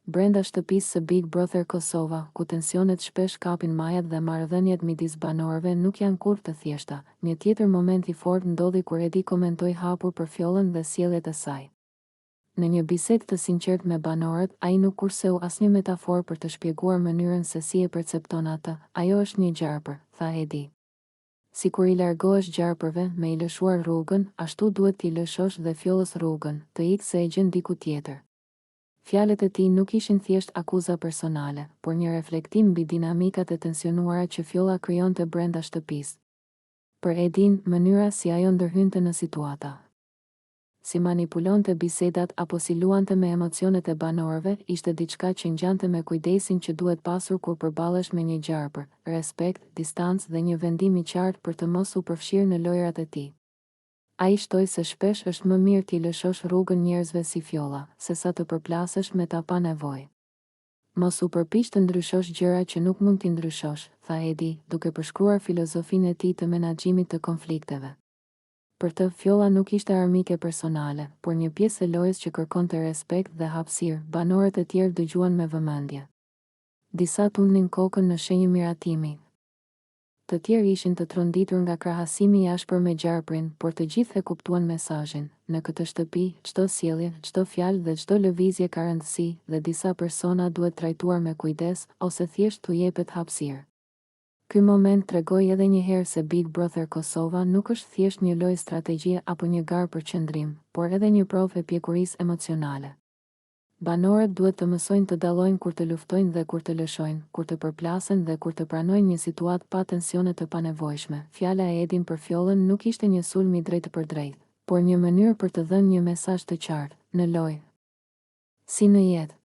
Brenda shtëpisë së Big Brother Kosova, ku tensionet shpesh kapin majat dhe marrëdhëniet midis banorëve nuk janë kurrë të thjeshta, një tjetër moment i fortë ndodhi kur Edi komentoi hapur për Fjollën dhe sjelljet e saj. Në një bisedë të sinqertë me banorët, ai nuk kurseu asnjë metaforë për të shpjeguar mënyrën se si e percepton atë. Ajo është një gjarpër, tha Edi. Si kur i largohesh gjarpërve me i lëshuar rrugën, ashtu duhet t'i lëshosh dhe Fjollës rrugën, të ikë se e gjen diku tjetër. Fjalët e tij nuk ishin thjesht akuza personale, por një reflektim mbi dinamikat e tensionuara që Fjolla krijonte brenda shtëpisë. Për Edin, mënyra si ajo ndërhynte në situata, si manipulonte bisedat apo si luante me emocionet e banorëve, ishte diçka që ngjante me kujdesin që duhet pasur kur përballesh me një gjarpër: respekt, distancë dhe një vendim i qartë për të mos u përfshirë në lojrat e tij. Ai shtoi se shpesh është më mirë t'i lëshosh rrugën njerëzve si Fjolla, sesa të përplasesh me ta pa nevojë. Mos u përpiq të ndryshosh gjëra që nuk mund t'i ndryshosh, tha Edi, duke përshkruar filozofinë e tij të menaxhimit të konflikteve. Për të, Fjolla nuk ishte armike personale, por një pjesë e lojës që kërkonte respekt dhe hapësirë. Banorët e tjerë dëgjuan me vëmendje. Disa tundnin kokën në shenjë miratimi. Të tjerë ishin të tronditur nga krahasimi i ashpër me gjarprin, por të gjithë e kuptuan mesazhin. Në këtë shtëpi, çdo sjellje, çdo fjalë dhe çdo lëvizje ka rëndësi, dhe disa persona duhet trajtuar me kujdes ose thjesht t'u jepet hapësirë. Ky moment tregoi edhe një herë se Big Brother Kosova nuk është thjesht një lojë strategjie apo një garë për qëndrim, por edhe një provë e pjekurisë emocionale. Banorët duhet të mësojnë të dallojnë kur të luftojnë dhe kur të lëshojnë, kur të përplasen dhe kur të pranojnë një situatë pa tensione të panevojshme. Fjala e Edin për Fjollën nuk ishte një sulm i drejtë për drejtë, por një mënyrë për të dhënë një mesazh të qartë: në lojë, si në jetë,